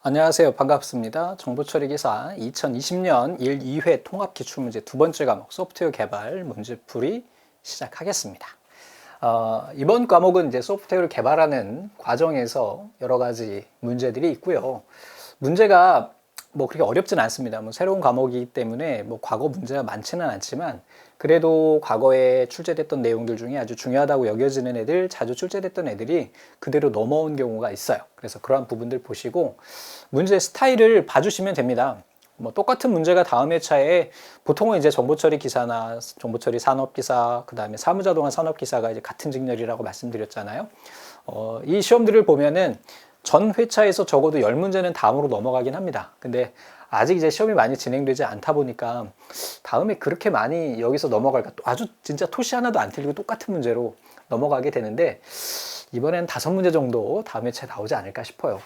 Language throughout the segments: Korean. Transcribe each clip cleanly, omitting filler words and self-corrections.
안녕하세요. 반갑습니다. 정보처리기사 2020년 1, 2회 통합기출문제 두 번째 과목 소프트웨어 개발 문제풀이 시작하겠습니다. 이번 과목은 이제 소프트웨어를 개발하는 과정에서 여러 가지 문제들이 있고요. 문제가 뭐 그렇게 어렵진 않습니다. 뭐 새로운 과목이기 때문에 뭐 과거 문제가 많지는 않지만 그래도 과거에 출제됐던 내용들 중에 아주 중요하다고 여겨지는 애들, 자주 출제됐던 애들이 그대로 넘어온 경우가 있어요. 그래서 그러한 부분들 보시고 문제 스타일을 봐주시면 됩니다. 뭐 똑같은 문제가 다음 회차에 보통은 이제 정보처리 기사나 정보처리 산업기사, 그 다음에 사무자동화 산업기사가 이제 같은 직렬이라고 말씀드렸잖아요. 이 시험들을 보면은 전 회차에서 적어도 10문제는 다음으로 넘어가긴 합니다. 근데 아직 이제 시험이 많이 진행되지 않다 보니까 다음에 그렇게 많이 여기서 넘어갈까, 아주 진짜 토시 하나도 안 틀리고 똑같은 문제로 넘어가게 되는데 이번엔 5문제 정도 다음 회차에 나오지 않을까 싶어요.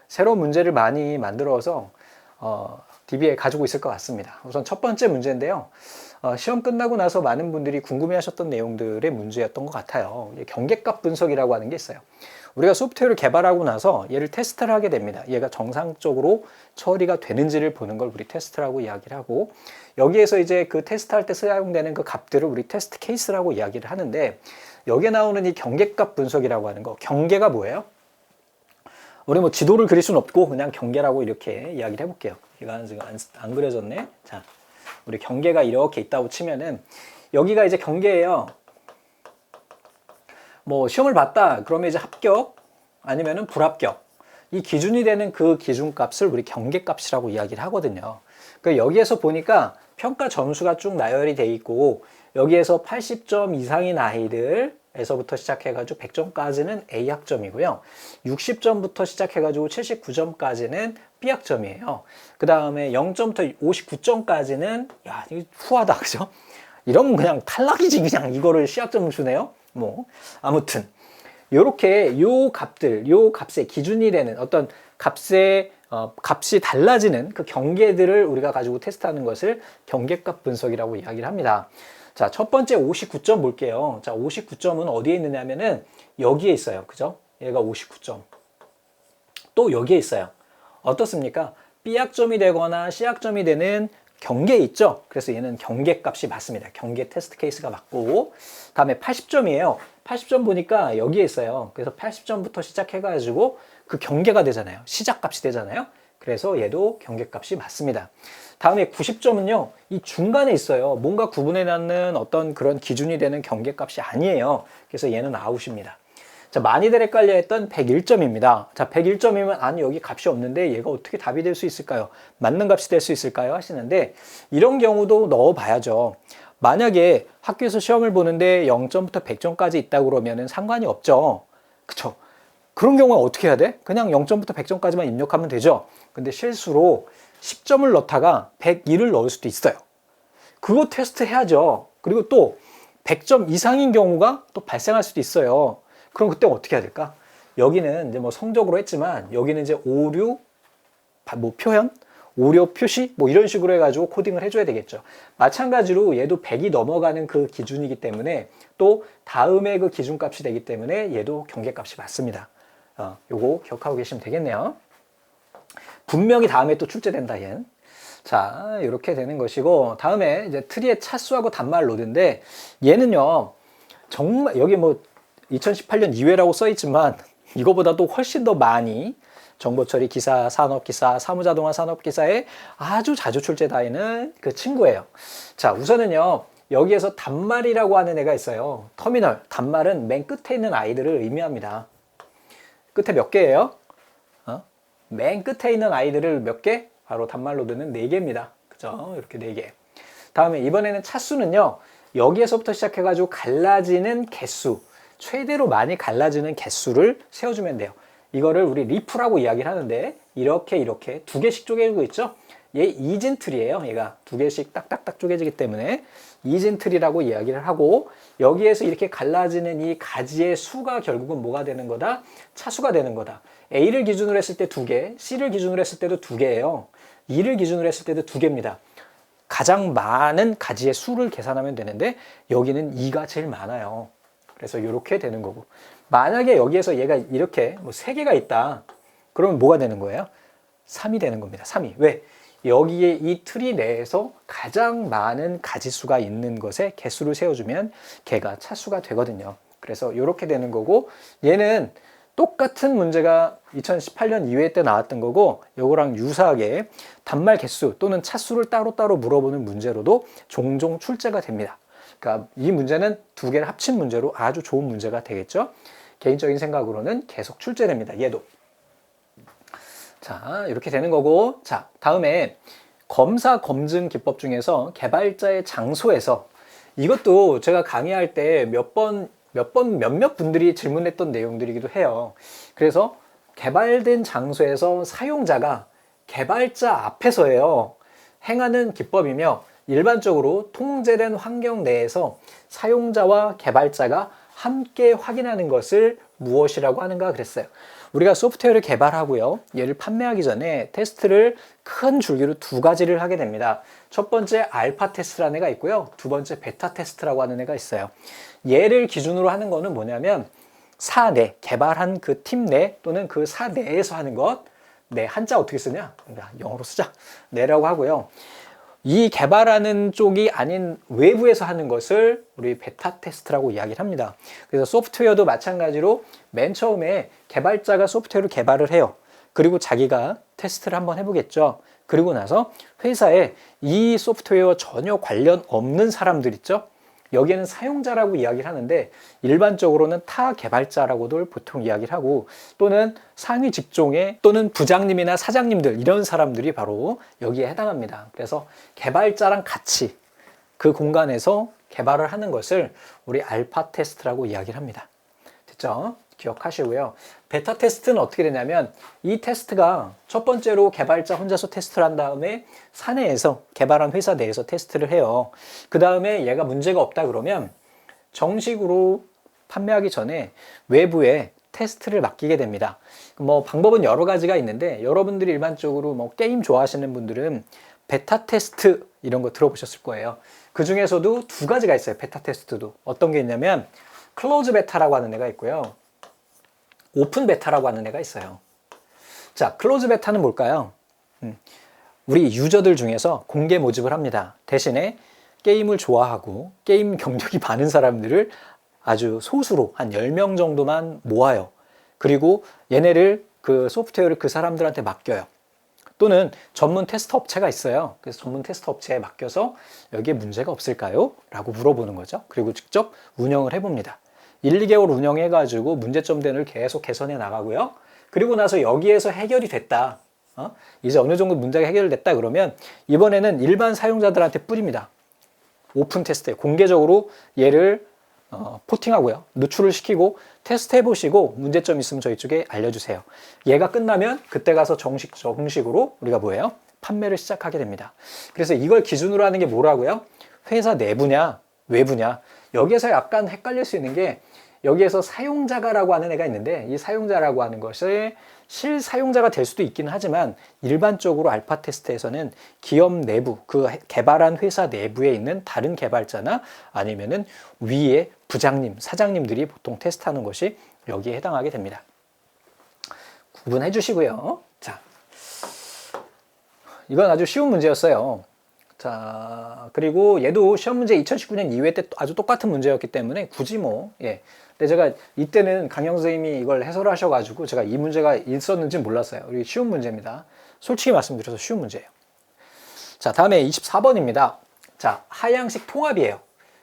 새로운 문제를 많이 만들어서 DB에 가지고 있을 것 같습니다. 우선 첫 번째 문제인데요. 시험 끝나고 나서 많은 분들이 궁금해하셨던 내용들의 문제였던 것 같아요. 경계값 분석이라고 하는 게 있어요. 우리가 소프트웨어를 개발하고 나서 얘를 테스트를 하게 됩니다. 얘가 정상적으로 처리가 되는지를 보는 걸 우리 테스트라고 이야기를 하고, 여기에서 이제 그 테스트할 때 사용되는 그 값들을 우리 테스트 케이스라고 이야기를 하는데, 여기에 나오는 이 경계값 분석이라고 하는 거, 경계가 뭐예요? 우리 뭐 지도를 그릴 수는 없고 그냥 경계라고 이렇게 이야기를 해볼게요. 이거 지금 안 그려졌네. 자, 우리 경계가 이렇게 있다고 치면은 여기가 이제 경계예요. 뭐 시험을 봤다 그러면 이제 합격 아니면은 불합격, 이 기준이 되는 그 기준값을 우리 경계값이라고 이야기를 하거든요. 그러니까 여기에서 보니까 평가 점수가 쭉 나열이 돼 있고, 여기에서 80점 이상인 아이들에서부터 시작해가지고 100점까지는 A학점이고요. 60점부터 시작해가지고 79점까지는 B학점이에요. 그 다음에 0점부터 59점까지는, 야, 이거 후하다, 그죠? 이러면 그냥 탈락이지, 그냥 이거를 C학점을 주네요. 뭐, 아무튼. 요렇게 요 값들, 요 값의 기준이 되는 어떤 값이 달라지는 그 경계들을 우리가 가지고 테스트하는 것을 경계값 분석이라고 이야기를 합니다. 자, 첫 번째 59점 볼게요. 자, 59점은 어디에 있느냐면은 여기에 있어요. 그죠? 얘가 59점. 또 여기에 있어요. 어떻습니까? B학점이 되거나 C학점이 되는 경계 있죠? 그래서 얘는 경계값이 맞습니다. 경계 테스트 케이스가 맞고, 다음에 80점이에요. 80점 보니까 여기에 있어요. 그래서 80점부터 시작해가지고 그 경계가 되잖아요. 시작값이 되잖아요. 그래서 얘도 경계값이 맞습니다. 다음에 90점은요, 이 중간에 있어요. 뭔가 구분해 놨는 어떤 그런 기준이 되는 경계값이 아니에요. 그래서 얘는 아웃입니다. 자, 많이들 헷갈려했던 101점입니다. 자, 101점이면 아니 여기 값이 없는데 얘가 어떻게 답이 될 수 있을까요? 맞는 값이 될 수 있을까요? 하시는데 이런 경우도 넣어봐야죠. 만약에 학교에서 시험을 보는데 0점부터 100점까지 있다고 그러면 상관이 없죠. 그쵸? 그런 경우는 어떻게 해야 돼? 그냥 0점부터 100점까지만 입력하면 되죠. 근데 실수로 10점을 넣다가 101을 넣을 수도 있어요. 그거 테스트 해야죠. 그리고 또 100점 이상인 경우가 또 발생할 수도 있어요. 그럼 그때 어떻게 해야 될까? 여기는 이제 뭐 성적으로 했지만 여기는 이제 오류 뭐 표현, 오류 표시 뭐 이런 식으로 해가지고 코딩을 해줘야 되겠죠. 마찬가지로 얘도 100이 넘어가는 그 기준이기 때문에 또 다음에 그 기준값이 되기 때문에 얘도 경계값이 맞습니다. 요거 기억하고 계시면 되겠네요. 분명히 다음에 또 출제된다 얘는. 자, 이렇게 되는 것이고, 다음에 이제 트리의 차수하고 단말 로드인데 얘는요 정말 여기 뭐 2018년 2회라고 써있지만 이거보다도 훨씬 더 많이 정보처리 기사, 산업기사, 사무자동화 산업기사에 아주 자주 출제되는 그 친구예요. 자, 우선은요 여기에서 단말이라고 하는 애가 있어요. 터미널, 단말은 맨 끝에 있는 아이들을 의미합니다. 끝에 몇 개예요? 맨 끝에 있는 아이들을 몇 개? 바로 단말 로드는 4개입니다. 그죠? 이렇게 4개. 다음에 이번에는 차수는요 여기에서부터 시작해가지고 갈라지는 개수, 최대로 많이 갈라지는 개수를 세워주면 돼요. 이거를 우리 리프라고 이야기를 하는데 이렇게 2개씩 쪼개지고 있죠. 얘 이진트리예요. 얘가 2개씩 딱딱딱 쪼개지기 때문에 이진트리라고 이야기를 하고, 여기에서 이렇게 갈라지는 이 가지의 수가 결국은 뭐가 되는 거다? 차수가 되는 거다. A를 기준으로 했을 때 2개, C를 기준으로 했을 때도 2개예요. E를 기준으로 했을 때도 2개입니다. 가장 많은 가지의 수를 계산하면 되는데 여기는 2가 제일 많아요. 그래서 이렇게 되는 거고, 만약에 여기에서 얘가 이렇게 뭐 3개가 있다 그러면 뭐가 되는 거예요? 3이 되는 겁니다. 3이. 왜? 여기에 이 트리 내에서 가장 많은 가지수가 있는 것에 개수를 세워주면 걔가 차수가 되거든요. 그래서 이렇게 되는 거고, 얘는 똑같은 문제가 2018년 2회 때 나왔던 거고, 요거랑 유사하게 단말 개수 또는 차수를 따로따로 물어보는 문제로도 종종 출제가 됩니다. 그러니까 이 문제는 두 개를 합친 문제로 아주 좋은 문제가 되겠죠. 개인적인 생각으로는 계속 출제됩니다. 얘도. 자, 이렇게 되는 거고, 자, 다음에 검사 검증 기법 중에서 개발자의 장소에서, 이것도 제가 강의할 때 몇몇 분들이 질문했던 내용들이기도 해요. 그래서 개발된 장소에서 사용자가 개발자 앞에서예요. 행하는 기법이며, 일반적으로 통제된 환경 내에서 사용자와 개발자가 함께 확인하는 것을 무엇이라고 하는가 그랬어요. 우리가 소프트웨어를 개발하고요, 얘를 판매하기 전에 테스트를 큰 줄기로 두 가지를 하게 됩니다. 첫 번째 알파 테스트라는 애가 있고요, 두 번째 베타 테스트라고 하는 애가 있어요. 얘를 기준으로 하는 거는 뭐냐면 사내, 개발한 그 팀 내 또는 그 사내에서 하는 것, 내 한자 어떻게 쓰냐? 영어로 쓰자. 내라고 하고요. 이 개발하는 쪽이 아닌 외부에서 하는 것을 우리 베타 테스트라고 이야기를 합니다. 그래서 소프트웨어도 마찬가지로 맨 처음에 개발자가 소프트웨어를 개발을 해요. 그리고 자기가 테스트를 한번 해보겠죠. 그리고 나서 회사에 이 소프트웨어와 전혀 관련 없는 사람들 있죠. 여기에는 사용자라고 이야기를 하는데 일반적으로는 타 개발자라고도 보통 이야기를 하고, 또는 상위 직종의 또는 부장님이나 사장님들, 이런 사람들이 바로 여기에 해당합니다. 그래서 개발자랑 같이 그 공간에서 개발을 하는 것을 우리 알파 테스트라고 이야기를 합니다. 됐죠? 기억하시고요. 베타 테스트는 어떻게 되냐면 이 테스트가 첫 번째로 개발자 혼자서 테스트를 한 다음에 사내에서 개발한 회사 내에서 테스트를 해요. 그 다음에 얘가 문제가 없다 그러면 정식으로 판매하기 전에 외부에 테스트를 맡기게 됩니다. 뭐 방법은 여러 가지가 있는데, 여러분들이 일반적으로 뭐 게임 좋아하시는 분들은 베타 테스트 이런 거 들어보셨을 거예요. 그 중에서도 두 가지가 있어요. 베타 테스트도. 어떤 게 있냐면 클로즈 베타라고 하는 애가 있고요, 오픈 베타라고 하는 애가 있어요. 자, 클로즈 베타는 뭘까요? 우리 유저들 중에서 공개 모집을 합니다. 대신에 게임을 좋아하고 게임 경력이 많은 사람들을 아주 소수로 한 10명 정도만 모아요. 그리고 얘네를 그 소프트웨어를 그 사람들한테 맡겨요. 또는 전문 테스트 업체가 있어요. 그래서 전문 테스트 업체에 맡겨서 여기에 문제가 없을까요? 라고 물어보는 거죠. 그리고 직접 운영을 해봅니다. 1, 2개월 운영해가지고 문제점들을 계속 개선해 나가고요. 그리고 나서 여기에서 해결이 됐다. 이제 어느 정도 문제가 해결됐다 그러면 이번에는 일반 사용자들한테 뿌립니다. 오픈 테스트에 공개적으로 얘를 포팅하고요. 노출을 시키고 테스트 해보시고 문제점 있으면 저희 쪽에 알려주세요. 얘가 끝나면 그때 가서 정식으로 우리가 뭐예요? 판매를 시작하게 됩니다. 그래서 이걸 기준으로 하는 게 뭐라고요? 회사 내부냐 외부냐. 여기에서 약간 헷갈릴 수 있는 게, 여기에서 사용자가라고 하는 애가 있는데 이 사용자라고 하는 것이 실사용자가 될 수도 있기는 하지만 일반적으로 알파 테스트에서는 기업 내부, 그 개발한 회사 내부에 있는 다른 개발자나 아니면은 위에 부장님, 사장님들이 보통 테스트하는 것이 여기에 해당하게 됩니다. 구분해 주시고요. 자, 이건 아주 쉬운 문제였어요. 자, 그리고 얘도 시험 문제 2019년 2회 때 아주 똑같은 문제였기 때문에 굳이 근데 제가 이때는 강영 선생님이 이걸 해설하셔가지고 제가 이 문제가 있었는지 몰랐어요. 우리 쉬운 문제입니다. 솔직히 말씀드려서 쉬운 문제예요. 자, 다음에 24번입니다. 자, 하향식 통합이에요.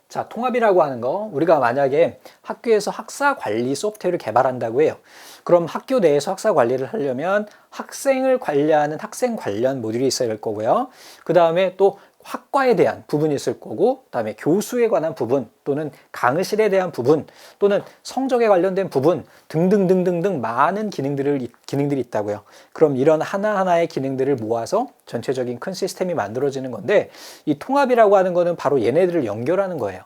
자, 통합이라고 하는 거, 우리가 만약에 학교에서 학사 관리 소프트웨어를 개발한다고 해요. 그럼 학교 내에서 학사 관리를 하려면 학생을 관리하는 학생 관련 모듈이 있어야 될 거고요. 그 다음에 또 학과에 대한 부분이 있을 거고, 그 다음에 교수에 관한 부분 또는 강의실에 대한 부분 또는 성적에 관련된 부분 등등등등등 많은 기능들이 있다고요. 그럼 이런 하나하나의 기능들을 모아서 전체적인 큰 시스템이 만들어지는 건데, 이 통합이라고 하는 거는 바로 얘네들을 연결하는 거예요.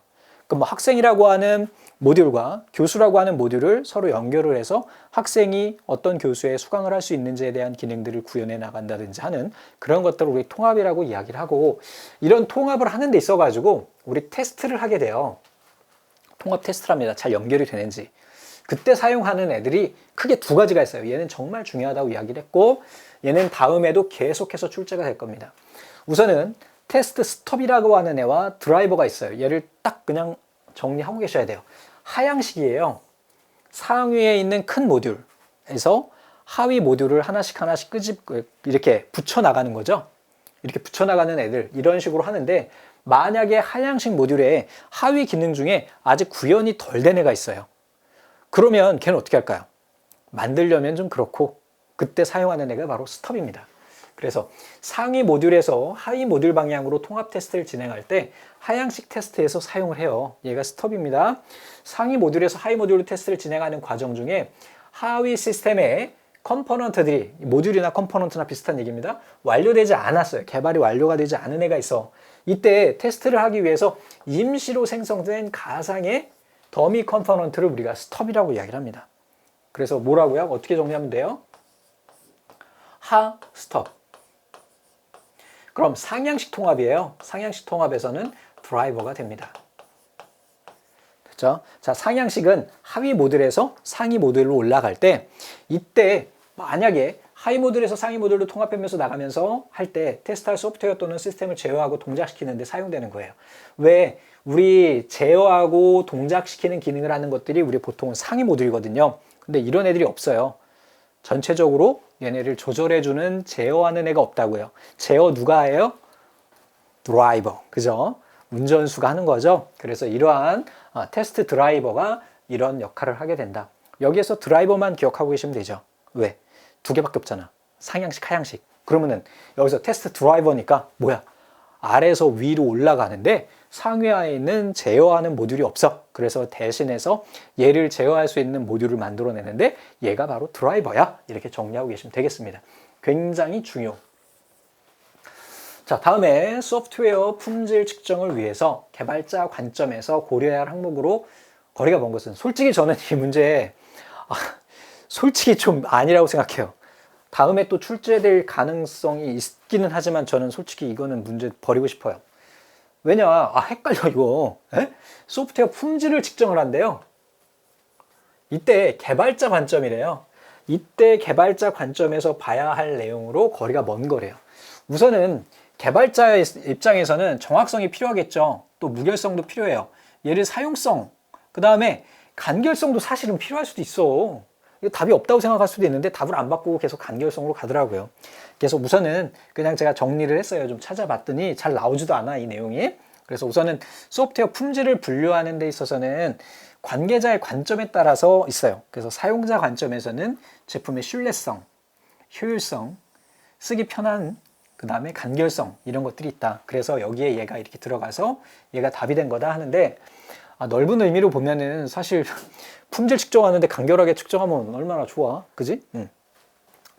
그럼 뭐 학생이라고 하는 모듈과 교수라고 하는 모듈을 서로 연결을 해서 학생이 어떤 교수에 수강을 할 수 있는지에 대한 기능들을 구현해 나간다든지 하는 그런 것들을 우리 통합이라고 이야기를 하고, 이런 통합을 하는 데 있어 가지고 우리 테스트를 하게 돼요. 통합 테스트를 합니다. 잘 연결이 되는지. 그때 사용하는 애들이 크게 두 가지가 있어요. 얘는 정말 중요하다고 이야기를 했고 얘는 다음에도 계속해서 출제가 될 겁니다. 우선은 테스트 스톱이라고 하는 애와 드라이버가 있어요. 얘를 딱 그냥 정리하고 계셔야 돼요. 하향식이에요. 상위에 있는 큰 모듈에서 하위 모듈을 하나씩 이렇게 붙여나가는 거죠. 이렇게 붙여나가는 애들 이런 식으로 하는데 만약에 하향식 모듈에 하위 기능 중에 아직 구현이 덜 된 애가 있어요. 그러면 걔는 어떻게 할까요? 만들려면 좀 그렇고 그때 사용하는 애가 바로 스톱입니다. 그래서 상위 모듈에서 하위 모듈 방향으로 통합 테스트를 진행할 때 하향식 테스트에서 사용을 해요. 얘가 스톱입니다. 상위 모듈에서 하위 모듈로 테스트를 진행하는 과정 중에 하위 시스템의 컴포넌트들이 모듈이나 컴포넌트나 비슷한 얘기입니다. 완료되지 않았어요. 개발이 완료가 되지 않은 애가 있어. 이때 테스트를 하기 위해서 임시로 생성된 가상의 더미 컴포넌트를 우리가 스톱이라고 이야기를 합니다. 그래서 뭐라고요? 어떻게 정리하면 돼요? 하, 스톱. 그럼 상향식 통합이에요. 상향식 통합에서는 드라이버가 됩니다. 됐죠? 자, 상향식은 하위 모듈에서 상위 모듈로 올라갈 때 이때 만약에 하위 모듈에서 상위 모듈로 통합하면서 나가면서 할 때 테스트할 소프트웨어 또는 시스템을 제어하고 동작시키는 데 사용되는 거예요. 왜? 우리 제어하고 동작시키는 기능을 하는 것들이 우리 보통은 상위 모듈이거든요. 근데 이런 애들이 없어요. 전체적으로 얘네를 조절해주는 제어하는 애가 없다고요. 제어 누가 해요? 드라이버. 그죠? 운전수가 하는 거죠. 그래서 이러한 테스트 드라이버가 이런 역할을 하게 된다. 여기에서 드라이버만 기억하고 계시면 되죠. 왜? 두 개밖에 없잖아. 상향식, 하향식. 그러면은 여기서 테스트 드라이버니까 뭐야? 아래에서 위로 올라가는데 상위하에 있는 제어하는 모듈이 없어. 그래서 대신해서 얘를 제어할 수 있는 모듈을 만들어내는데 얘가 바로 드라이버야. 이렇게 정리하고 계시면 되겠습니다. 굉장히 중요. 자, 다음에 소프트웨어 품질 측정을 위해서 개발자 관점에서 고려해야 할 항목으로 거리가 먼 것은 솔직히 저는 이 문제 솔직히 좀 아니라고 생각해요. 다음에 또 출제될 가능성이 있기는 하지만 저는 솔직히 이거는 문제 버리고 싶어요. 왜냐? 헷갈려 이거. 소프트웨어 품질을 측정을 한대요. 이때 개발자 관점이래요. 이때 개발자 관점에서 봐야 할 내용으로 거리가 먼 거래요. 우선은 개발자의 입장에서는 정확성이 필요하겠죠. 또 무결성도 필요해요. 얘를 사용성, 그 다음에 간결성도 사실은 필요할 수도 있어. 이거 답이 없다고 생각할 수도 있는데 답을 안 바꾸고 계속 간결성으로 가더라고요. 그래서 우선은 그냥 제가 정리를 했어요. 좀 찾아봤더니 잘 나오지도 않아, 이 내용이. 그래서 우선은 소프트웨어 품질을 분류하는 데 있어서는 관계자의 관점에 따라서 있어요. 그래서 사용자 관점에서는 제품의 신뢰성, 효율성, 쓰기 편한, 그 다음에 간결성, 이런 것들이 있다. 그래서 여기에 얘가 이렇게 들어가서 얘가 답이 된 거다 하는데 넓은 의미로 보면은 사실 품질 측정하는데 간결하게 측정하면 얼마나 좋아. 그지?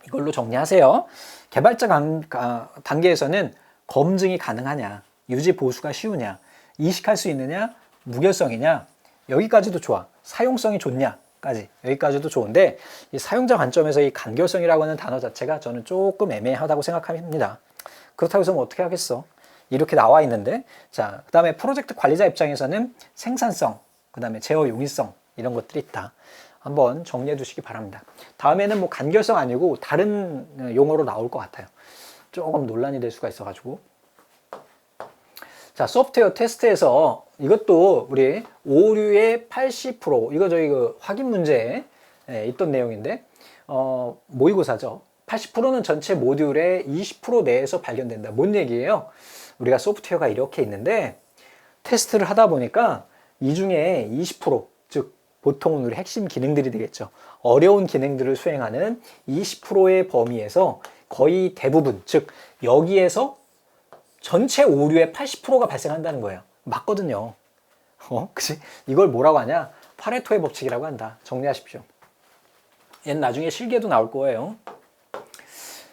이걸로 정리하세요. 개발자 단계에서는 검증이 가능하냐, 유지 보수가 쉬우냐, 이식할 수 있느냐, 무결성이냐, 여기까지도 좋아. 사용성이 좋냐까지, 여기까지도 좋은데 이 사용자 관점에서 이 간결성이라고 하는 단어 자체가 저는 조금 애매하다고 생각합니다. 그렇다고 해서 뭐 어떻게 하겠어? 이렇게 나와 있는데, 자, 그 다음에 프로젝트 관리자 입장에서는 생산성, 그 다음에 제어 용이성, 이런 것들이 있다. 한번 정리해 두시기 바랍니다. 다음에는 뭐 간결성 아니고 다른 용어로 나올 것 같아요. 조금 논란이 될 수가 있어가지고. 자, 소프트웨어 테스트에서 이것도 우리 오류의 80%, 이거 저희 그 확인 문제에 있던 내용인데, 모의고사죠. 80%는 전체 모듈의 20% 내에서 발견된다. 뭔 얘기예요? 우리가 소프트웨어가 이렇게 있는데 테스트를 하다 보니까 이 중에 20%, 즉 보통은 우리 핵심 기능들이 되겠죠. 어려운 기능들을 수행하는 20%의 범위에서 거의 대부분, 즉 여기에서 전체 오류의 80%가 발생한다는 거예요. 맞거든요. 그치? 이걸 뭐라고 하냐? 파레토의 법칙이라고 한다. 정리하십시오. 얘는 나중에 실기에도 나올 거예요.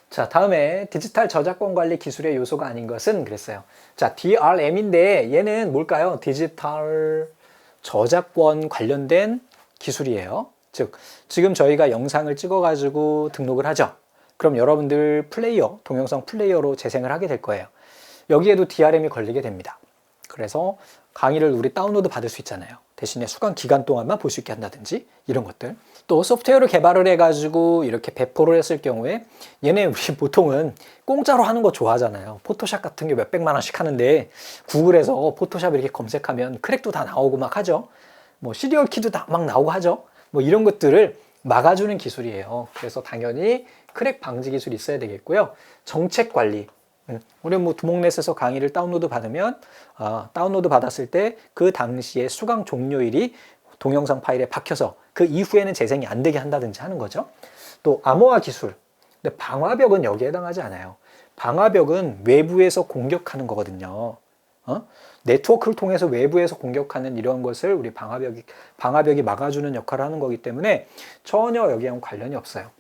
자, 다음에 디지털 저작권 관리 기술의 요소가 아닌 것은 그랬어요. 자, DRM인데 얘는 뭘까요? 디지털 저작권 관련된 기술이에요. 즉, 지금 저희가 영상을 찍어가지고 등록을 하죠. 그럼 여러분들 플레이어, 동영상 플레이어로 재생을 하게 될 거예요. 여기에도 DRM이 걸리게 됩니다. 그래서 강의를 우리 다운로드 받을 수 있잖아요. 대신에 수강 기간 동안만 볼 수 있게 한다든지 이런 것들. 또 소프트웨어를 개발을 해가지고 이렇게 배포를 했을 경우에 얘네 우리 보통은 공짜로 하는 거 좋아하잖아요. 포토샵 같은 게 몇백만 원씩 하는데 구글에서 포토샵 이렇게 검색하면 크랙도 다 나오고 막 하죠. 뭐 시리얼 키도 다 막 나오고 하죠. 뭐 이런 것들을 막아주는 기술이에요. 그래서 당연히 크랙 방지 기술이 있어야 되겠고요. 정책 관리. 우리 뭐 두목넷에서 강의를 다운로드 받으면 다운로드 받았을 때 그 당시에 수강 종료일이 동영상 파일에 박혀서 그 이후에는 재생이 안 되게 한다든지 하는 거죠. 또 암호화 기술. 근데 방화벽은 여기에 해당하지 않아요. 방화벽은 외부에서 공격하는 거거든요. 네트워크를 통해서 외부에서 공격하는 이런 것을 우리 방화벽이 막아주는 역할을 하는 거기 때문에 전혀 여기랑 관련이 없어요.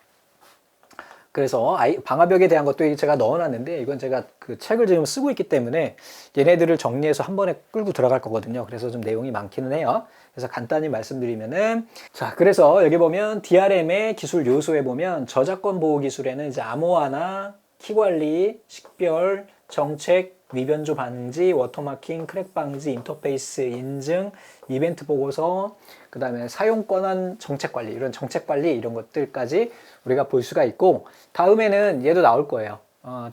그래서 방화벽에 대한 것도 제가 넣어놨는데 이건 제가 그 책을 지금 쓰고 있기 때문에 얘네들을 정리해서 한 번에 끌고 들어갈 거거든요. 그래서 좀 내용이 많기는 해요. 그래서 간단히 말씀드리면은, 자, 그래서 여기 보면 DRM의 기술 요소에 보면 저작권 보호 기술에는 이제 암호화나 키 관리, 식별, 정책, 위변조 방지, 워터마킹, 크랙 방지, 인터페이스 인증, 이벤트 보고서, 그 다음에 사용 권한 정책 관리, 이런 정책 관리 이런 것들까지 우리가 볼 수가 있고, 다음에는 얘도 나올 거예요.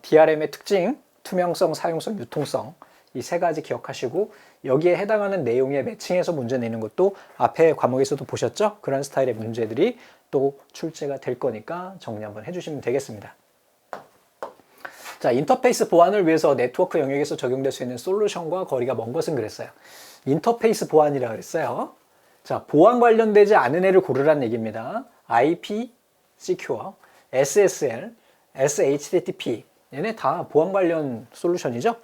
DRM의 특징, 투명성, 사용성, 유통성, 이 세 가지 기억하시고 여기에 해당하는 내용에 매칭해서 문제 내는 것도 앞에 과목에서도 보셨죠? 그런 스타일의 문제들이 또 출제가 될 거니까 정리 한번 해주시면 되겠습니다. 자, 인터페이스 보안을 위해서 네트워크 영역에서 적용될 수 있는 솔루션과 거리가 먼 것은 그랬어요. 인터페이스 보안이라고 그랬어요. 자, 보안 관련되지 않은 애를 고르라는 얘기입니다. IP, Secure, SSL, SHTTP 얘네 다 보안 관련 솔루션이죠?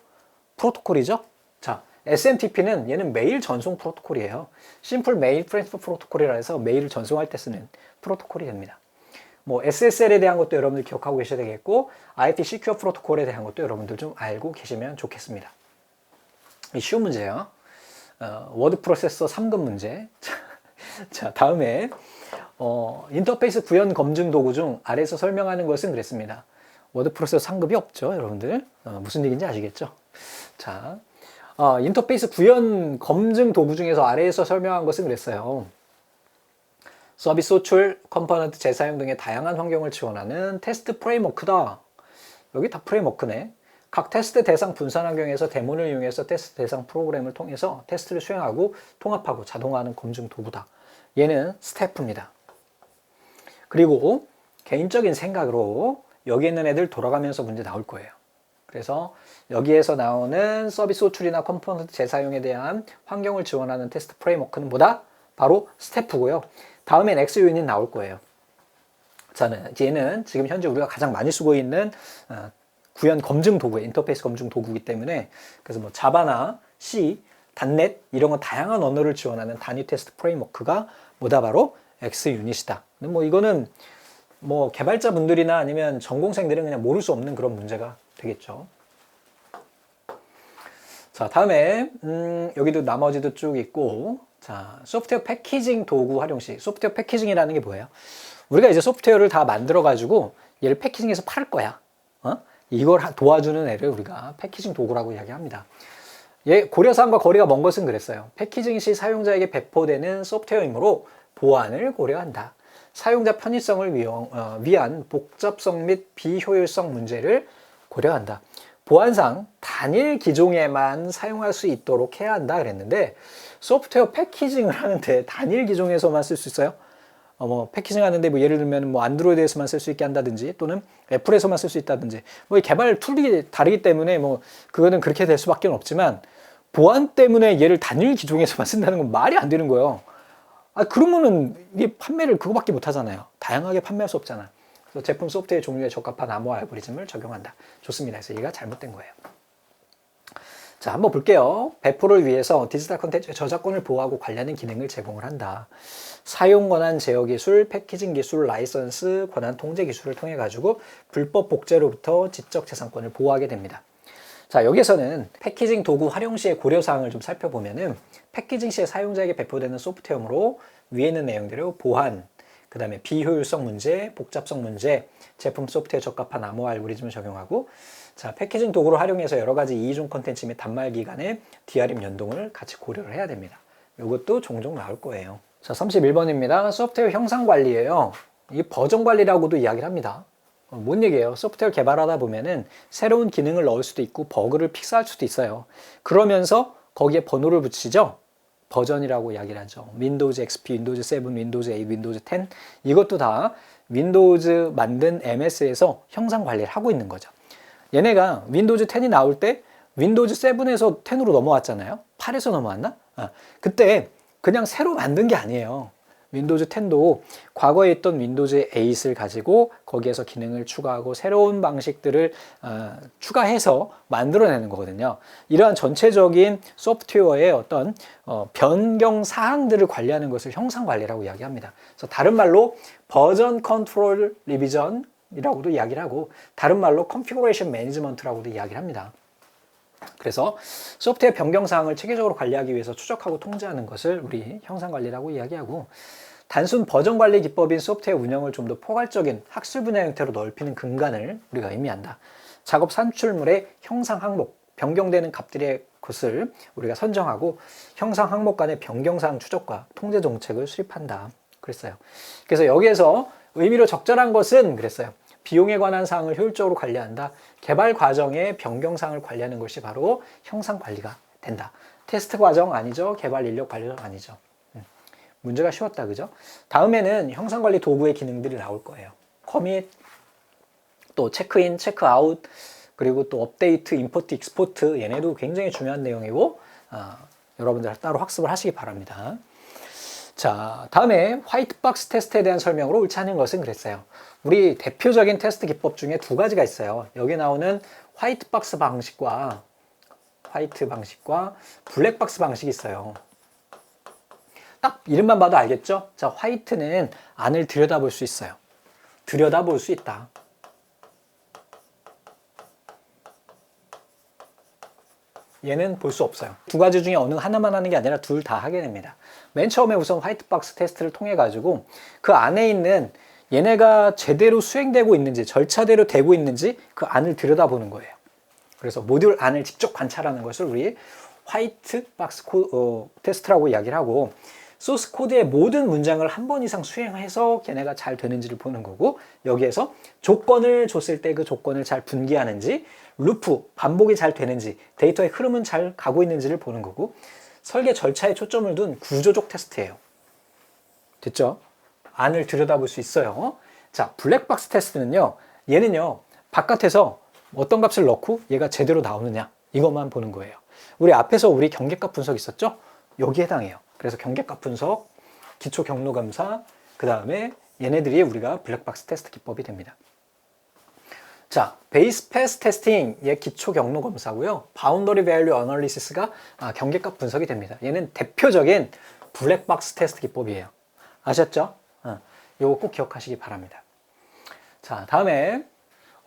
프로토콜이죠? 자, SMTP는 얘는 메일 전송 프로토콜이에요. 심플 메일 트랜스퍼 프로토콜이라 해서 메일을 전송할 때 쓰는 프로토콜이 됩니다. 뭐 SSL에 대한 것도 여러분들 기억하고 계셔야 되겠고 IP Secure 프로토콜에 대한 것도 여러분들 좀 알고 계시면 좋겠습니다. 쉬운 문제예요. 워드 프로세서 3급 문제. 자, 다음에 인터페이스 구현 검증 도구 중 아래에서 설명하는 것은 그랬습니다. 워드 프로세서 3급이 없죠, 여러분들. 무슨 얘기인지 아시겠죠? 자, 인터페이스 구현 검증 도구 중에서 아래에서 설명한 것은 그랬어요. 서비스 호출, 컴포넌트 재사용 등의 다양한 환경을 지원하는 테스트 프레임워크다. 여기 다 프레임워크네. 각 테스트 대상 분산 환경에서 데몬을 이용해서 테스트 대상 프로그램을 통해서 테스트를 수행하고 통합하고 자동화하는 검증 도구다. 얘는 스태프입니다. 그리고 개인적인 생각으로 여기 있는 애들 돌아가면서 문제 나올 거예요. 그래서 여기에서 나오는 서비스 호출이나 컴포넌트 재사용에 대한 환경을 지원하는 테스트 프레임워크는 뭐다? 바로 스태프고요. 다음엔 XUnit이 나올 거예요. 자, 얘는 지금 현재 우리가 가장 많이 쓰고 있는 구현 검증 도구예요. 인터페이스 검증 도구이기 때문에 그래서 뭐 자바나 C, .NET 이런 건 다양한 언어를 지원하는 단위 테스트 프레임워크가 뭐다? 바로 XUnit이다. 뭐 이거는 뭐 개발자분들이나 아니면 전공생들은 그냥 모를 수 없는 그런 문제가 되겠죠. 자, 다음에 여기도 나머지도 쭉 있고, 자, 소프트웨어 패키징 도구 활용 시. 소프트웨어 패키징이라는 게 뭐예요? 우리가 이제 소프트웨어를 다 만들어 가지고 얘를 패키징해서 팔 거야. 이걸 도와주는 애를 우리가 패키징 도구라고 이야기합니다. 고려사항과 거리가 먼 것은 그랬어요. 패키징 시 사용자에게 배포되는 소프트웨어이므로 보안을 고려한다. 사용자 편의성을 위한 복잡성 및 비효율성 문제를 고려한다. 보안상 단일 기종에만 사용할 수 있도록 해야 한다 그랬는데 소프트웨어 패키징을 하는데 단일 기종에서만 쓸 수 있어요? 뭐 패키징 하는데 뭐 예를 들면 뭐 안드로이드에서만 쓸 수 있게 한다든지 또는 애플에서만 쓸 수 있다든지 뭐 개발 툴이 다르기 때문에 뭐 그거는 그렇게 될 수밖에 없지만 보안 때문에 얘를 단일 기종에서만 쓴다는 건 말이 안 되는 거예요. 그러면은 이게 판매를 그거밖에 못 하잖아요. 다양하게 판매할 수 없잖아. 그래서 제품 소프트웨어 종류에 적합한 암호화 알고리즘을 적용한다. 좋습니다. 그래서 얘가 잘못된 거예요. 자, 한번 볼게요. 배포를 위해서 디지털 콘텐츠의 저작권을 보호하고 관련된 기능을 제공을 한다. 사용 권한 제어 기술, 패키징 기술, 라이선스, 권한 통제 기술을 통해 가지고 불법 복제로부터 지적 재산권을 보호하게 됩니다. 자, 여기서는 패키징 도구 활용 시의 고려사항을 좀 살펴보면은 패키징 시에 사용자에게 배포되는 소프트웨어로 위에 있는 내용대로 보안, 그 다음에 비효율성 문제, 복잡성 문제, 제품 소프트웨어 적합한 암호화 알고리즘을 적용하고 자, 패키징 도구를 활용해서 여러 가지 이중 콘텐츠 및 단말 기간의 DRM 연동을 같이 고려를 해야 됩니다. 이것도 종종 나올 거예요. 자, 31번입니다. 소프트웨어 형상 관리예요. 이 버전 관리라고도 이야기를 합니다. 뭔 얘기예요? 소프트웨어 개발하다 보면은 새로운 기능을 넣을 수도 있고 버그를 픽스할 수도 있어요. 그러면서 거기에 번호를 붙이죠. 버전이라고 이야기를 하죠. 윈도우즈 XP, 윈도우즈 7, 윈도우즈 8, 윈도우즈 10 이것도 다 윈도우즈 만든 MS에서 형상 관리를 하고 있는 거죠. 얘네가 윈도우즈 10이 나올 때 윈도우즈 7에서 10으로 넘어왔잖아요. 8에서 넘어왔나? 그때 그냥 새로 만든 게 아니에요. 윈도우즈 10도 과거에 있던 윈도우즈 8을 가지고 거기에서 기능을 추가하고 새로운 방식들을 추가해서 만들어내는 거거든요. 이러한 전체적인 소프트웨어의 어떤 변경 사항들을 관리하는 것을 형상 관리라고 이야기합니다. 그래서 다른 말로 버전 컨트롤 리비전이라고도 이야기를 하고 다른 말로 컨피그레이션 매니지먼트라고도 이야기를 합니다. 그래서 소프트웨어 변경 사항을 체계적으로 관리하기 위해서 추적하고 통제하는 것을 우리 형상 관리라고 이야기하고 단순 버전 관리 기법인 소프트웨어 운영을 좀 더 포괄적인 학술 분야 형태로 넓히는 근간을 우리가 의미한다. 작업 산출물의 형상 항목, 변경되는 값들의 것을 우리가 선정하고 형상 항목 간의 변경 사항 추적과 통제 정책을 수립한다. 그랬어요. 그래서 여기에서 의미로 적절한 것은 그랬어요. 비용에 관한 사항을 효율적으로 관리한다. 개발 과정의 변경 사항을 관리하는 것이 바로 형상 관리가 된다. 테스트 과정 아니죠. 개발 인력 관리는 아니죠. 문제가 쉬웠다, 그죠? 다음에는 형상 관리 도구의 기능들이 나올 거예요. 커밋, 또 체크인, 체크아웃, 그리고 또 업데이트, 임포트, 익스포트 얘네도 굉장히 중요한 내용이고 여러분들 따로 학습을 하시기 바랍니다. 자, 다음에 화이트박스 테스트에 대한 설명으로 옳지 않은 것은 그랬어요. 우리 대표적인 테스트 기법 중에 두 가지가 있어요. 여기 나오는 화이트박스 방식과 화이트 방식과 블랙박스 방식이 있어요. 딱 이름만 봐도 알겠죠? 자, 화이트는 안을 들여다볼 수 있어요. 들여다볼 수 있다. 얘는 볼 수 없어요. 두 가지 중에 어느 하나만 하는 게 아니라 둘 다 하게 됩니다. 맨 처음에 우선 화이트박스 테스트를 통해 가지고 그 안에 있는 얘네가 제대로 수행되고 있는지 절차대로 되고 있는지 그 안을 들여다보는 거예요. 그래서 모듈 안을 직접 관찰하는 것을 우리 화이트박스 테스트라고 이야기를 하고 소스 코드의 모든 문장을 한 번 이상 수행해서 걔네가 잘 되는지를 보는 거고 여기에서 조건을 줬을 때 그 조건을 잘 분기하는지 루프, 반복이 잘 되는지 데이터의 흐름은 잘 가고 있는지를 보는 거고 설계 절차에 초점을 둔 구조적 테스트예요. 됐죠? 안을 들여다볼 수 있어요. 자, 블랙박스 테스트는요. 얘는요. 바깥에서 어떤 값을 넣고 얘가 제대로 나오느냐 이것만 보는 거예요. 우리 앞에서 우리 경계값 분석 있었죠? 여기에 해당해요. 그래서 경계값 분석, 기초 경로 감사, 그 다음에 얘네들이 우리가 블랙박스 테스트 기법이 됩니다. 자, 베이스 패스 테스팅의 기초 경로 검사고요. 바운더리 밸류 어널리시스가 경계값 분석이 됩니다. 얘는 대표적인 블랙박스 테스트 기법이에요. 아셨죠? 이거 꼭 기억하시기 바랍니다. 자, 다음에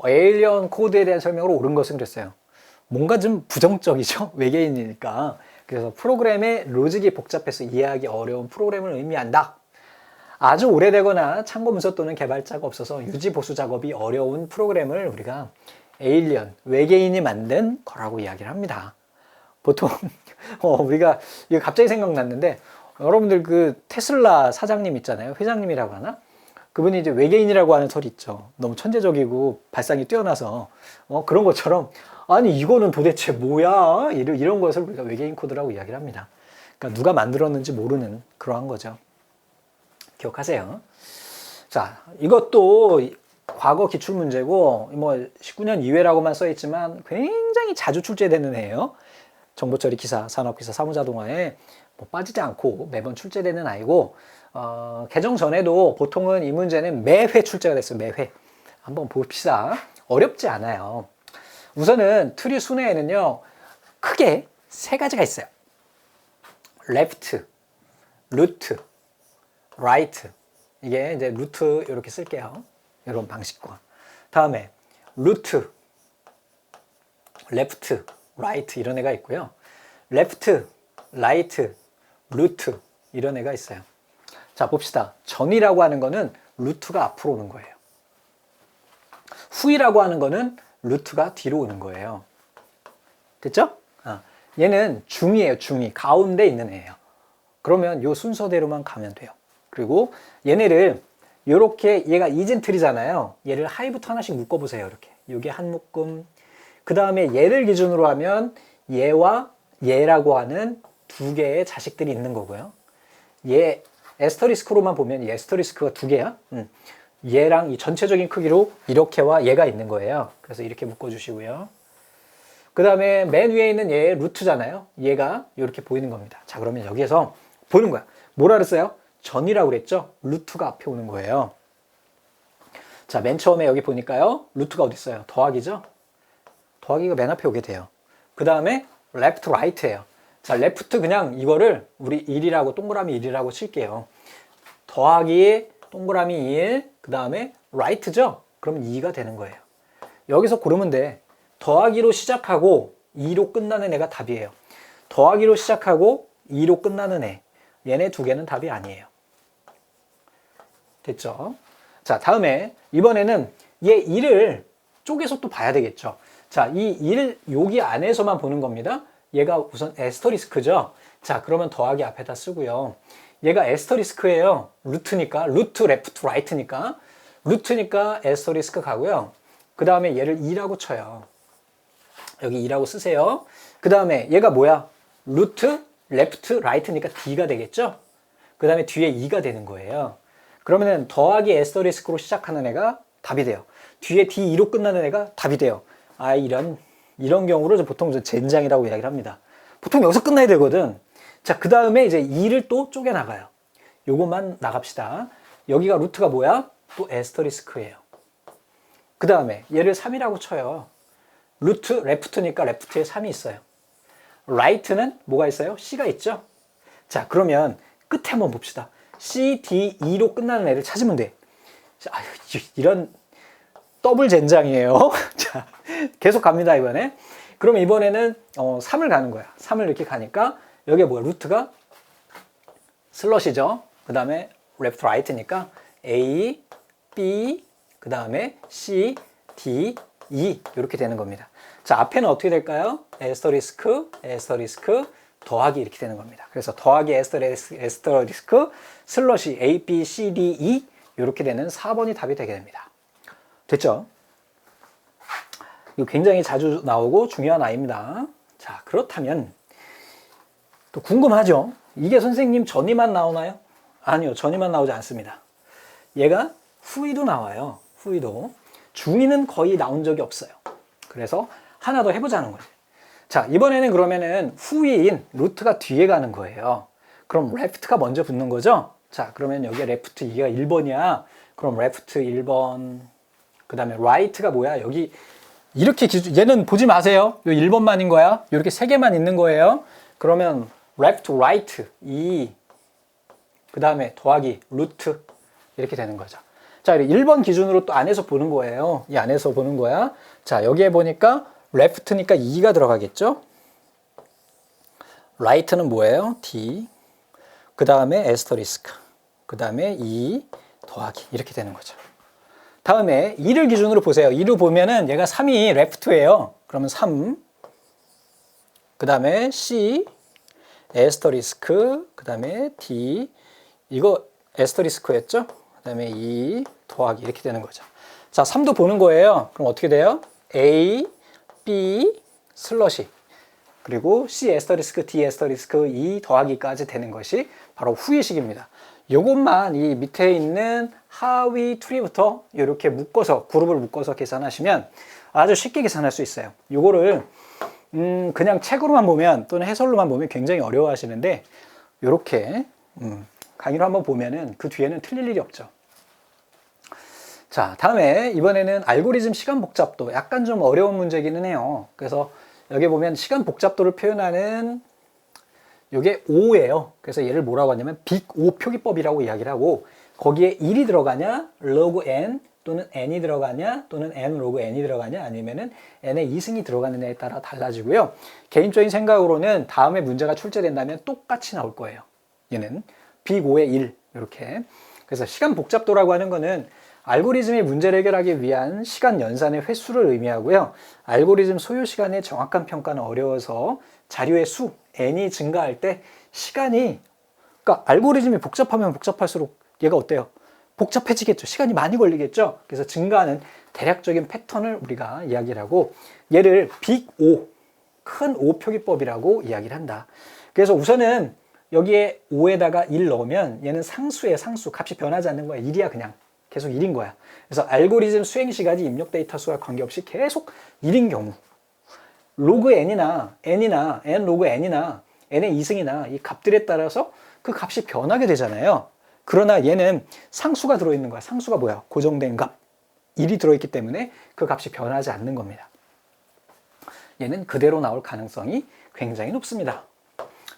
에일리언 코드에 대한 설명으로 옳은 것은 그랬어요. 뭔가 좀 부정적이죠? 외계인이니까. 그래서 프로그램의 로직이 복잡해서 이해하기 어려운 프로그램을 의미한다. 아주 오래되거나 참고 문서 또는 개발자가 없어서 유지 보수 작업이 어려운 프로그램을 우리가 에일리언, 외계인이 만든 거라고 이야기를 합니다. 보통 우리가 이거 갑자기 생각났는데 여러분들 그 테슬라 사장님 있잖아요. 회장님이라고 하나? 그분이 이제 외계인이라고 하는 설이 있죠. 너무 천재적이고 발상이 뛰어나서 그런 것처럼 아니 이거는 도대체 뭐야? 이런 것을 우리가 외계인 코드라고 이야기를 합니다. 그러니까 누가 만들었는지 모르는 그러한 거죠. 기억하세요. 자, 이것도 과거 기출 문제고 뭐 19년 이외라고만 써 있지만 굉장히 자주 출제되는 애예요. 정보처리 기사, 산업기사, 사무자동화에 뭐 빠지지 않고 매번 출제되는 아이고 개정 전에도 보통은 이 문제는 매회 출제가 됐어요. 매회. 한번 봅시다. 어렵지 않아요. 우선은 트리 순회에는요. 크게 세 가지가 있어요. left, root, right. 이게 이제 루트 이렇게 쓸게요. 이런 방식과. 다음에 root, left, right 이런 애가 있고요. left, right, root 이런 애가 있어요. 자, 봅시다. 전이라고 하는 거는 루트가 앞으로 오는 거예요. 후이라고 하는 거는 루트가 뒤로 오는 거예요. 됐죠? 얘는 중이에요, 중이. 가운데 있는 애예요. 그러면 요 순서대로만 가면 돼요. 그리고 얘네를 요렇게 얘가 이젠트리잖아요. 얘를 하이부터 하나씩 묶어보세요. 이렇게. 요게 한 묶음. 그 다음에 얘를 기준으로 하면 얘와 얘라고 하는 두 개의 자식들이 있는 거고요. 얘 에스터리스크로만 보면 이 에스터리스크가 두 개야. 얘랑 이 전체적인 크기로 이렇게와 얘가 있는 거예요. 그래서 이렇게 묶어주시고요. 그 다음에 맨 위에 있는 얘의 루트잖아요. 얘가 이렇게 보이는 겁니다. 자, 그러면 여기에서 보는 거야. 뭐라 그랬어요? 전이라고 그랬죠? 루트가 앞에 오는 거예요. 자, 맨 처음에 여기 보니까요. 루트가 어디 있어요? 더하기죠? 더하기가 맨 앞에 오게 돼요. 그 다음에 left, right예요. 자, left 그냥 이거를 우리 1이라고 동그라미 1이라고 칠게요. 더하기 동그라미 1, 그 다음에 right죠? 그럼 2가 되는 거예요. 여기서 고르면 돼. 더하기로 시작하고 2로 끝나는 애가 답이에요. 더하기로 시작하고 2로 끝나는 애. 얘네 두 개는 답이 아니에요. 됐죠? 자, 다음에 이번에는 얘 1을 쪼개서 또 봐야 되겠죠. 자, 이 1, 여기 안에서만 보는 겁니다. 얘가 우선 에스터리스크죠. 자, 그러면 더하기 앞에다 쓰고요. 얘가 에스터리스크예요. 루트니까, 루트, 레프트, 라이트니까. 루트니까 에스터리스크 가고요. 그 다음에 얘를 2라고 쳐요. 여기 2라고 쓰세요. 그 다음에 얘가 뭐야? 루트, 레프트, 라이트니까 D가 되겠죠? 그 다음에 뒤에 2가 되는 거예요. 그러면은 더하기 에스터리스크로 시작하는 애가 답이 돼요. 뒤에 D2로 끝나는 애가 답이 돼요. 아, 이런 경우를 보통 젠장이라고 이야기를 합니다. 보통 여기서 끝나야 되거든. 자, 그 다음에 이제 2를 또 쪼개나가요. 요것만 나갑시다. 여기가 루트가 뭐야? 또 에스터리스크예요. 그 다음에 얘를 3이라고 쳐요. 루트, 레프트니까 레프트에 3이 있어요. 라이트는 뭐가 있어요? C가 있죠? 자, 그러면 끝에 한번 봅시다. C, D, E로 끝나는 애를 찾으면 돼. 자, 아유, 이런 더블 젠장이에요. 자, 계속 갑니다, 이번에. 그러면 이번에는 3을 가는 거야. 3을 이렇게 가니까 여기에 뭐야? 루트가 슬러시죠. 그 다음에 레프트 라이트니까 A, B, 그 다음에 C, D, E 이렇게 되는 겁니다. 자, 앞에는 어떻게 될까요? 에스터리스크, 에스터리스크, 더하기 이렇게 되는 겁니다. 그래서 더하기 에스터리스크, 슬러시 A, B, C, D, E 이렇게 되는 4번이 답이 되게 됩니다. 됐죠? 이거 굉장히 자주 나오고 중요한 아이입니다. 자, 그렇다면 또 궁금하죠? 이게 선생님 전이만 나오나요? 아니요, 전이만 나오지 않습니다. 얘가 후이도 나와요. 후이도. 중이는 거의 나온 적이 없어요. 그래서 하나 더 해보자는 거지. 자, 이번에는 그러면은 후이인 루트가 뒤에 가는 거예요. 그럼 레프트가 먼저 붙는 거죠? 자, 그러면 여기에 레프트 2가 1번이야. 그럼 레프트 1번. 그 다음에 라이트가 뭐야? 여기 이렇게 얘는 보지 마세요. 요 1번만인 거야. 이렇게 3개만 있는 거예요. 그러면 left, right 2. 그 다음에 더하기 루트 이렇게 되는 거죠. 자, 1번 기준으로 또 안에서 보는 거예요. 이 안에서 보는 거야. 자, 여기에 보니까 left니까 2가 들어가겠죠? right는 뭐예요? D. 그 다음에 에스터리스크. 그 다음에 2 더하기 이렇게 되는 거죠. 다음에 2를 기준으로 보세요. 2로 보면은 얘가 3이 left예요. 그러면 3. 그 다음에 C, 에스터리스크, 그 다음에 D. 이거 에스터리스크였죠? 그 다음에 2 더하기 이렇게 되는 거죠. 자, 3도 보는 거예요. 그럼 어떻게 돼요? A, B, 슬러시. 그리고 C 에스터리스크, D 에스터리스크, E 더하기까지 되는 것이 바로 후이식입니다. 요것만 이 밑에 있는 하위 트리부터 이렇게 묶어서, 그룹을 묶어서 계산하시면 아주 쉽게 계산할 수 있어요. 요거를 그냥 책으로만 보면 또는 해설로만 보면 굉장히 어려워 하시는데 요렇게 강의로 한번 보면은 그 뒤에는 틀릴 일이 없죠. 자, 다음에 이번에는 알고리즘 시간 복잡도 약간 좀 어려운 문제기는 해요. 그래서 여기 보면 시간 복잡도를 표현하는 이게 5예요. 그래서 얘를 뭐라고 하냐면 빅 O 표기법이라고 이야기를 하고 거기에 1이 들어가냐, log n 또는 n이 들어가냐, 또는 n log n이 들어가냐, 아니면은 n의 2승이 들어가는 애에 따라 달라지고요. 개인적인 생각으로는 다음에 문제가 출제된다면 똑같이 나올 거예요. 얘는 빅 O의 1 이렇게. 그래서 시간 복잡도라고 하는 거는 알고리즘의 문제를 해결하기 위한 시간 연산의 횟수를 의미하고요. 알고리즘 소요 시간의 정확한 평가는 어려워서 자료의 수, n이 증가할 때 시간이, 그러니까 알고리즘이 복잡하면 복잡할수록 얘가 어때요? 복잡해지겠죠. 시간이 많이 걸리겠죠. 그래서 증가하는 대략적인 패턴을 우리가 이야기를 하고 얘를 빅 O, 큰 O 표기법이라고 이야기를 한다. 그래서 우선은 여기에 5에다가 1 넣으면 얘는 상수예요. 상수. 값이 변하지 않는 거야. 1이야 그냥. 계속 1인 거야. 그래서 알고리즘 수행 시간이 입력 데이터 수와 관계없이 계속 1인 경우 로그 n이나 n 로그 n이나 n의 이승이나 이 값들에 따라서 그 값이 변하게 되잖아요. 그러나 얘는 상수가 들어있는 거야. 상수가 뭐야? 고정된 값. 1이 들어있기 때문에 그 값이 변하지 않는 겁니다. 얘는 그대로 나올 가능성이 굉장히 높습니다.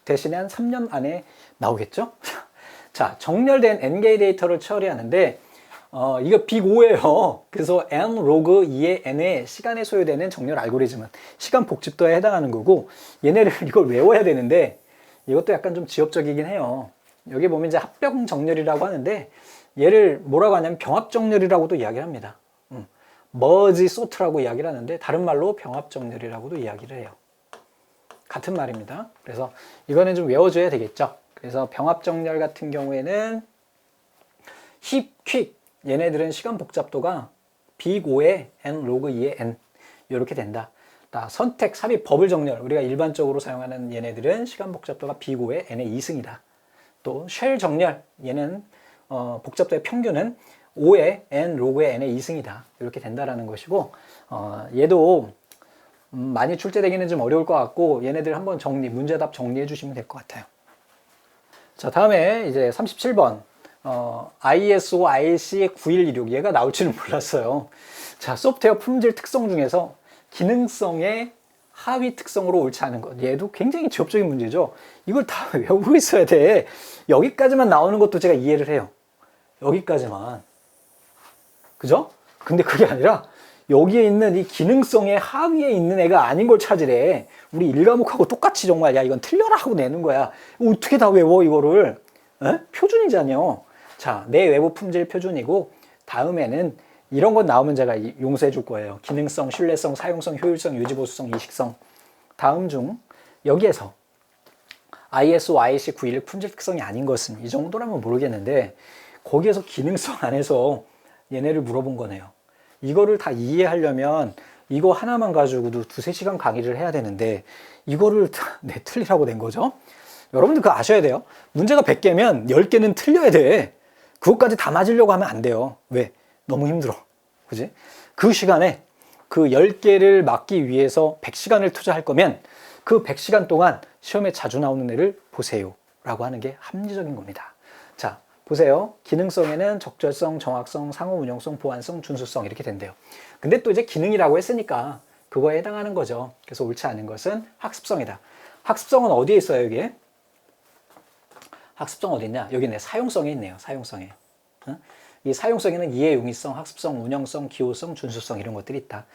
대신에 한 3년 안에 나오겠죠? 자, 정렬된 n개의 데이터를 처리하는데 이거 빅 O예요. 그래서 n 로그 2의 n의 시간에 소요되는 정렬 알고리즘은 시간 복집도에 해당하는 거고 얘네를 이걸 외워야 되는데 이것도 약간 좀 지엽적이긴 해요. 여기 보면 이제 합병 정렬이라고 하는데 얘를 뭐라고 하냐면 병합 정렬이라고도 이야기를 합니다. 머지 소트라고 이야기를 하는데 다른 말로 병합 정렬이라고도 이야기를 해요. 같은 말입니다. 그래서 이거는 좀 외워줘야 되겠죠. 그래서 병합 정렬 같은 경우에는 힙, 퀵 얘네들은 시간 복잡도가 빅 O의 n 로그 2의 n 이렇게 된다. 선택, 삽입, 버블 정렬 우리가 일반적으로 사용하는 얘네들은 시간 복잡도가 빅 O의 n의 2승이다. 또 쉘 정렬 얘는 복잡도의 평균은 5의 n 로그의 n의 2승이다. 이렇게 된다라는 것이고 얘도 많이 출제되기는 좀 어려울 것 같고 얘네들 한번 문제답 정리해 주시면 될 것 같아요. 자, 다음에 이제 37번 ISO IEC 9126 얘가 나올 줄은 몰랐어요. 자, 소프트웨어 품질 특성 중에서 기능성의 하위 특성으로 옳지 않은 것. 얘도 굉장히 지엽적인 문제죠. 이걸 다 외우고 있어야 돼. 여기까지만 나오는 것도 제가 이해를 해요. 여기까지만. 그죠? 근데 그게 아니라 여기에 있는 이 기능성의 하위에 있는 애가 아닌 걸 찾으래. 우리 1과목하고 똑같이 정말 야 이건 틀려라 하고 내는 거야. 어떻게 다 외워 이거를. 에? 표준이잖아요. 자, 내 외부 품질 표준이고 다음에는 이런 건 나오면 제가 용서해 줄 거예요. 기능성, 신뢰성, 사용성, 효율성, 유지보수성, 이식성. 다음 중 여기에서 ISO IEC 911 품질 특성이 아닌 것은 이 정도라면 모르겠는데 거기에서 기능성 안에서 얘네를 물어본 거네요. 이거를 다 이해하려면 이거 하나만 가지고도 2-3시간 강의를 해야 되는데 이거를 틀리라고 낸 거죠. 여러분들 그거 아셔야 돼요. 문제가 100개면 10개는 틀려야 돼. 그것까지 다 맞으려고 하면 안 돼요. 왜? 너무 힘들어. 그지? 그 시간에 그 10개를 맞기 위해서 100시간을 투자할 거면 그 100시간 동안 시험에 자주 나오는 애를 보세요. 라고 하는 게 합리적인 겁니다. 자, 보세요. 기능성에는 적절성, 정확성, 상호 운용성, 보안성, 준수성 이렇게 된대요. 근데 또 이제 기능이라고 했으니까 그거에 해당하는 거죠. 그래서 옳지 않은 것은 학습성이다. 학습성은 어디에 있어요, 여기에? 학습성 어디 있냐? 여기 있네. 사용성에 있네요. 사용성에. 이 사용성에는 이해 용이성, 학습성, 운영성, 기호성, 준수성 이런 것들이 있다.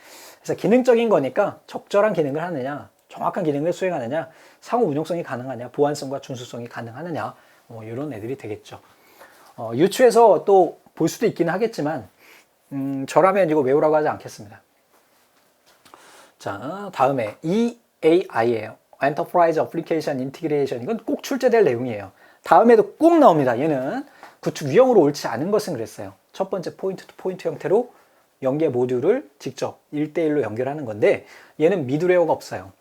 그래서 기능적인 거니까 적절한 기능을 하느냐, 정확한 기능을 수행하느냐, 상호 운용성이 가능하냐, 보안성과 준수성이 가능하느냐, 이런 애들이 되겠죠. 유추해서 또 볼 수도 있기는 하겠지만 저라면 이거 외우라고 하지 않겠습니다. 자, 다음에 EAI예요. Enterprise Application Integration. 이건 꼭 출제될 내용이에요. 다음에도 꼭 나옵니다. 얘는 구축 유형으로 옳지 않은 것은 그랬어요. 첫 번째 포인트 투 포인트 형태로 연계 모듈을 직접 1대1로 연결하는 건데 얘는 미들웨어가 없어요.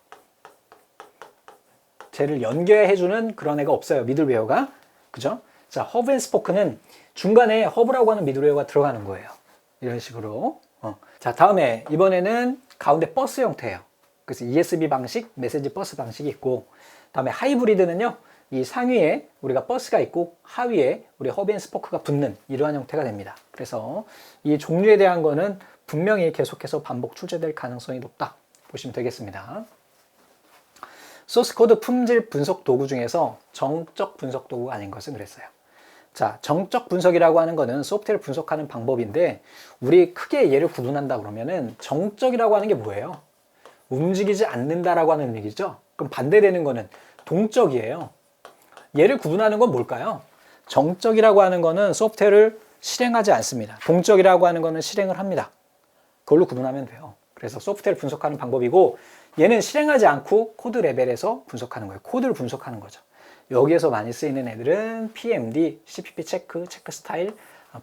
쟤를 연결해주는 그런 애가 없어요. 미들웨어가. 그죠? 자, 허브 앤 스포크는 중간에 허브라고 하는 미들웨어가 들어가는 거예요. 이런 식으로. 자, 다음에 이번에는 가운데 버스 형태예요. 그래서 ESB 방식, 메시지 버스 방식이 있고 다음에 하이브리드는요. 이 상위에 우리가 버스가 있고 하위에 우리 허브 앤 스포크가 붙는 이러한 형태가 됩니다. 그래서 이 종류에 대한 거는 분명히 계속해서 반복 출제될 가능성이 높다 보시면 되겠습니다. 소스코드 품질 분석 도구 중에서 정적 분석 도구가 아닌 것은 그랬어요. 자, 정적 분석이라고 하는 거는 소프트웨어를 분석하는 방법인데 우리 크게 얘를 구분한다 그러면은 정적이라고 하는 게 뭐예요? 움직이지 않는다라고 하는 얘기죠. 그럼 반대되는 거는 동적이에요. 얘를 구분하는 건 뭘까요? 정적이라고 하는 거는 소프트웨어를 실행하지 않습니다. 동적이라고 하는 거는 실행을 합니다. 그걸로 구분하면 돼요. 그래서 소프트웨어를 분석하는 방법이고 얘는 실행하지 않고 코드 레벨에서 분석하는 거예요. 코드를 분석하는 거죠. 여기에서 많이 쓰이는 애들은 PMD, CPP 체크, 체크 스타일,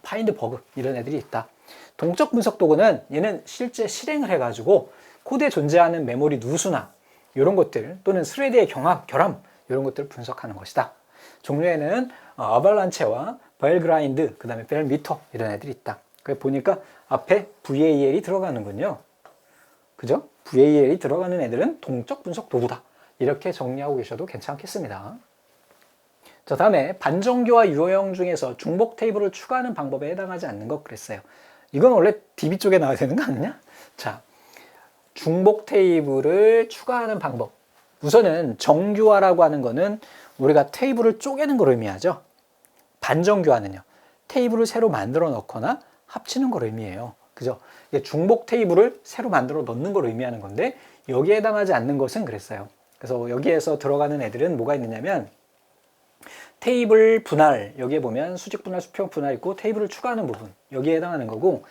파인드 버그 이런 애들이 있다. 동적 분석 도구는 얘는 실제 실행을 해가지고 코드에 존재하는 메모리 누수나 이런 것들 또는 스레드의 결함 이런 것들을 분석하는 것이다. 종류에는 아발란체와 벨그라인드, 그 다음에 벨미터 이런 애들이 있다. 그래 보니까 앞에 VAL이 들어가는군요. 그죠? VAL이 들어가는 애들은 동적 분석 도구다. 이렇게 정리하고 계셔도 괜찮겠습니다. 자, 다음에 반정교와 유효형 중에서 중복 테이블을 추가하는 방법에 해당하지 않는 것 그랬어요. 이건 원래 DB 쪽에 나와야 되는 거 아니냐? 자, 중복 테이블을 추가하는 방법. 우선은 정교화라고 하는 거는 우리가 테이블을 쪼개는 걸 의미하죠. 반정교화는요. 테이블을 새로 만들어 넣거나 합치는 걸 의미해요. 그죠? 중복 테이블을 새로 만들어 넣는 걸 의미하는 건데 여기에 해당하지 않는 것은 그랬어요. 그래서 여기에서 들어가는 애들은 뭐가 있느냐면 테이블 분할, 여기에 보면 수직 분할, 수평 분할 있고 테이블을 추가하는 부분 여기에 해당하는 거고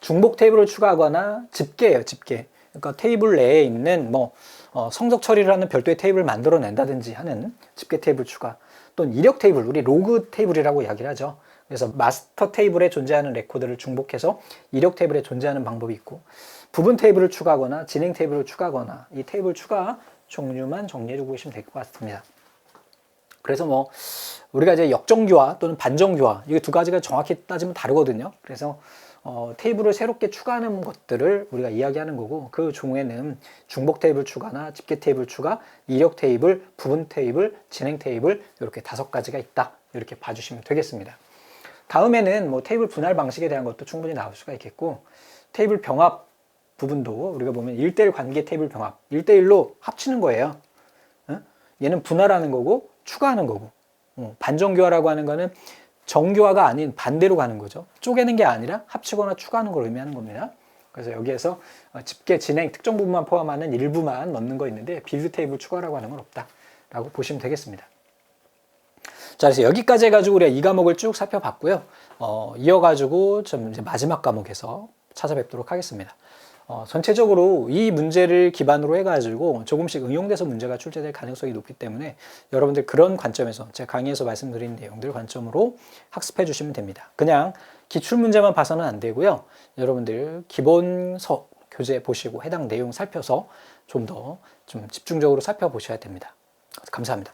중복 테이블을 추가하거나 집계예요. 집계. 그러니까 테이블 내에 있는 성적 처리를 하는 별도의 테이블을 만들어낸다든지 하는 집계 테이블 추가 또는 이력 테이블, 우리 로그 테이블이라고 이야기를 하죠. 그래서 마스터 테이블에 존재하는 레코드를 중복해서 이력 테이블에 존재하는 방법이 있고 부분 테이블을 추가하거나 진행 테이블을 추가하거나 이 테이블 추가 종류만 정리해주고 계시면 될 것 같습니다. 그래서 우리가 이제 역정교화 또는 반정교화 이 두 가지가 정확히 따지면 다르거든요. 그래서 테이블을 새롭게 추가하는 것들을 우리가 이야기하는 거고 그 종에는 중복 테이블 추가나 집계 테이블 추가, 이력 테이블, 부분 테이블, 진행 테이블 이렇게 5가지가 있다. 이렇게 봐주시면 되겠습니다. 다음에는 테이블 분할 방식에 대한 것도 충분히 나올 수가 있겠고 테이블 병합 부분도 우리가 보면 1:1 관계 테이블 병합 1:1로 합치는 거예요. 얘는 분할하는 거고 추가하는 거고 반정교화라고 하는 거는 정교화가 아닌 반대로 가는 거죠. 쪼개는 게 아니라 합치거나 추가하는 걸 의미하는 겁니다. 그래서 여기에서 집계, 진행, 특정 부분만 포함하는 일부만 넣는 거 있는데 빌드 테이블 추가라고 하는 건 없다 라고 보시면 되겠습니다. 자, 그래서 여기까지 해가지고 우리가 이 과목을 쭉 살펴봤고요. 이어가지고 좀 이제 마지막 과목에서 찾아뵙도록 하겠습니다. 전체적으로 이 문제를 기반으로 해가지고 조금씩 응용돼서 문제가 출제될 가능성이 높기 때문에 여러분들 그런 관점에서 제가 강의에서 말씀드린 내용들 관점으로 학습해 주시면 됩니다. 그냥 기출문제만 봐서는 안 되고요. 여러분들 기본서 교재 보시고 해당 내용 살펴서 좀 더 집중적으로 살펴보셔야 됩니다. 감사합니다.